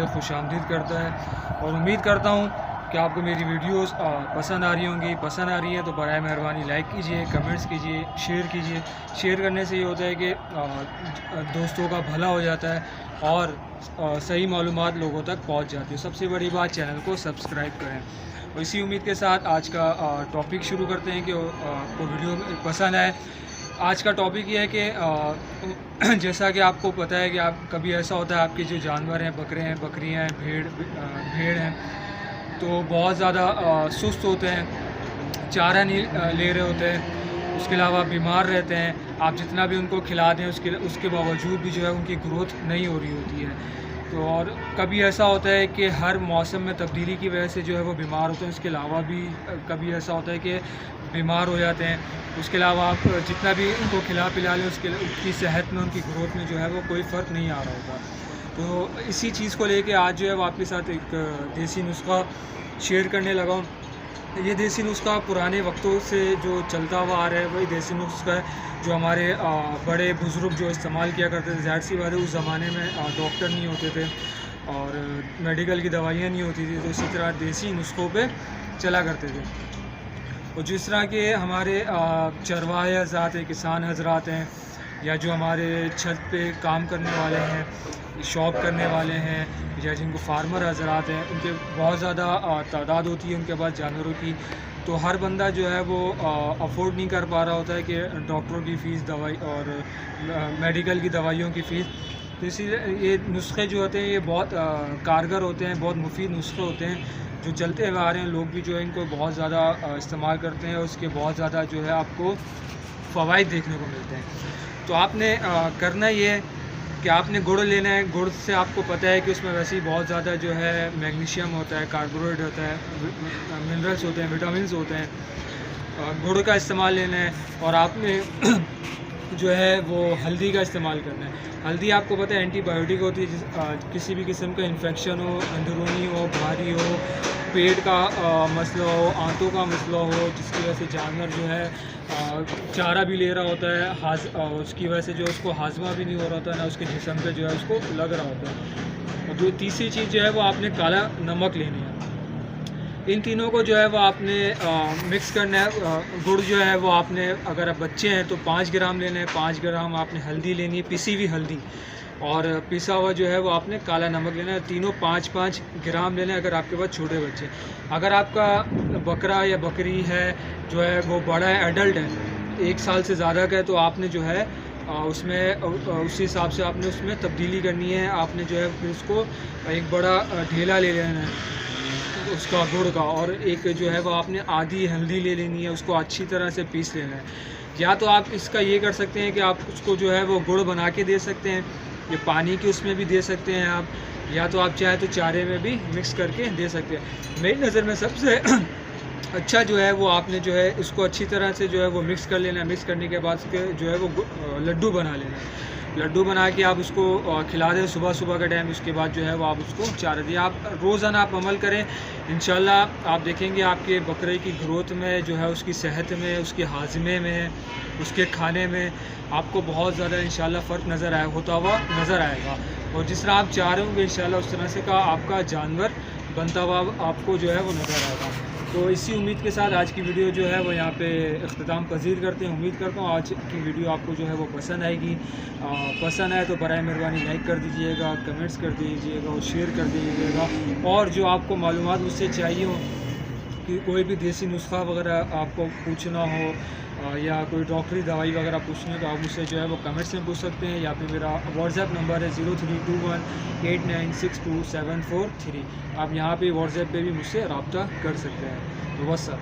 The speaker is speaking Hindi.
है खुशामदीद करता है। और उम्मीद करता हूँ कि आपको मेरी वीडियोस पसंद आ रही होंगी। पसंद आ रही है तो बराए मेहरबानी लाइक कीजिए, कमेंट्स कीजिए, शेयर कीजिए। शेयर करने से ये होता है कि दोस्तों का भला हो जाता है और सही मालूमात लोगों तक पहुंच जाती है। सबसे बड़ी बात, चैनल को सब्सक्राइब करें। और इसी उम्मीद के साथ आज का टॉपिक शुरू करते हैं कि आपको वीडियो पसंद आए। आज का टॉपिक ये है कि जैसा कि आपको पता है कि आप कभी ऐसा होता है आपके जो जानवर हैं, बकरे हैं, बकरियां हैं, भेड़ हैं, तो बहुत ज़्यादा सुस्त होते हैं, चारा नहीं ले रहे होते हैं, उसके अलावा बीमार रहते हैं। आप जितना भी उनको खिला दें उसके बावजूद भी जो है उनकी ग्रोथ नहीं हो रही होती है। तो और कभी ऐसा होता है कि हर मौसम में तब्दीली की वजह से जो है वो बीमार होते हैं। उसके अलावा भी कभी ऐसा होता है कि बीमार हो जाते हैं। उसके अलावा आप जितना भी उनको खिला पिला लें उनकी सेहत में, उनकी ग्रोथ में जो है वो कोई फ़र्क नहीं आ रहा होता। तो इसी चीज़ को लेके आज जो है वो आपके साथ एक देसी नुस्खा शेयर करने लगा हूँ। ये देसी नुस्खा पुराने वक्तों से जो चलता हुआ आ रहा है वही देसी नुस्खा है जो हमारे बड़े बुज़ुर्ग जो इस्तेमाल किया करते थे। ज़ाहिर सी बात है उस ज़माने में डॉक्टर नहीं होते थे और मेडिकल की दवाइयाँ नहीं होती थी, तो इसी तरह देसी नुस्खों पे चला करते थे। और जिस तरह के हमारे चरवाहे हज़रात हैं, किसान हज़रात हैं, या जो हमारे छत पे काम करने वाले हैं, शॉप करने वाले हैं, या जिनको फार्मर हज़रात हैं, उनके बहुत ज़्यादा तादाद होती है उनके पास जानवरों की। तो हर बंदा जो है वो अफोर्ड नहीं कर पा रहा होता है कि डॉक्टरों की फ़ीस, दवाई और मेडिकल की दवाइयों की फ़ीस। तो इसीलिए ये नुस्खे जो होते हैं ये बहुत कारगर होते हैं, बहुत मुफीद नुस्खे होते हैं जो चलते हुए आ रहे हैं। लोग भी जो है इनको बहुत ज़्यादा इस्तेमाल करते हैं और उसके बहुत ज़्यादा जो है आपको फ़वाइद देखने को मिलते हैं। तो आपने करना ये है कि आपने गुड़ लेना है। गुड़ से आपको पता है कि उसमें वैसे ही बहुत ज़्यादा जो है मैग्नीशियम होता है, कार्बोहाइड्रेट होता है, मिनरल्स होते हैं, विटामिन्स होते हैं। गुड़ का इस्तेमाल लेना है और आपने जो है वो हल्दी का इस्तेमाल करना है। हल्दी आपको पता है एंटीबायोटिक होती है। किसी भी किस्म का इन्फेक्शन हो, अंदरूनी हो, भारी हो, पेट का मसला हो, आंतों का मसला हो, जिसकी वजह से जानवर जो है चारा भी ले रहा होता है, उसकी वजह से जो उसको हाजमा भी नहीं हो रहा होता, ना उसके जिस्म पे जो है उसको लग रहा होता है। और जो तीसरी चीज़ जो है वो आपने काला नमक लेनी है। इन तीनों को जो है वो आपने मिक्स करना है। गुड़ जो है वो आपने, अगर आप बच्चे हैं तो 5 ग्राम लेना है। 5 ग्राम आपने हल्दी लेनी है, पिसी हुई हल्दी, और पिसा हुआ जो है वो आपने काला नमक लेना है। तीनों 5-5 ग्राम लेना है अगर आपके पास छोटे बच्चे। अगर आपका बकरा या बकरी है जो है वो बड़ा है, एडल्ट है, 1 साल से ज़्यादा का है, तो आपने जो है उसमें उसी हिसाब से आपने उसमें तब्दीली करनी है। आपने जो है फिर उसको एक बड़ा ढेला ले लेना है उसका गुड़ का, और एक जो है वो आपने आधी हल्दी ले लेनी है, उसको अच्छी तरह से पीस लेना है। या तो आप इसका ये कर सकते हैं कि आप उसको जो है वो गुड़ बना के दे सकते हैं, ये पानी की उसमें भी दे सकते हैं आप, या तो आप चाहे तो चारे में भी मिक्स करके दे सकते हैं। मेरी नज़र में सबसे अच्छा जो है वो आपने जो है इसको अच्छी तरह से जो है वो मिक्स कर लेना है। मिक्स करने के बाद उसके जो है वो लड्डू बना लेना है। लड्डू बना के आप उसको खिला दें सुबह सुबह का टाइम। उसके बाद जो है वो आप उसको चारा दें। आप रोज़ाना आप अमल करें, इंशाल्लाह आप देखेंगे आपके बकरे की ग्रोथ में जो है, उसकी सेहत में, उसके हाजमे में, उसके खाने में आपको बहुत ज़्यादा इंशाल्लाह फ़र्क होता हुआ नज़र आएगा। और जिस तरह आप चाह रहे होंगे इंशाल्लाह उस तरह से का आपका जानवर बनता हुआ आपको जो है वो नज़र आएगा। तो इसी उम्मीद के साथ आज की वीडियो जो है वो यहाँ पे इख्तिताम पज़ीर करते हैं। उम्मीद करता हूँ आज की वीडियो आपको जो है वो पसंद आएगी। पसंद आए तो बराए मेहरबानी लाइक कर दीजिएगा, कमेंट्स कर दीजिएगा और शेयर कर दीजिएगा। और जो आपको मालूमात मुझसे चाहिए हो कि कोई भी देसी नुस्खा वगैरह आपको पूछना हो या कोई डॉक्टरी दवाई वगैरह पूछनी हो तो आप मुझसे जो है वो कमेंट्स में पूछ सकते हैं, या फिर मेरा व्हाट्सएप नंबर है 0321896274 3। आप यहाँ पे व्हाट्सएप पे भी मुझसे रब्ता कर सकते हैं। तो बस सर।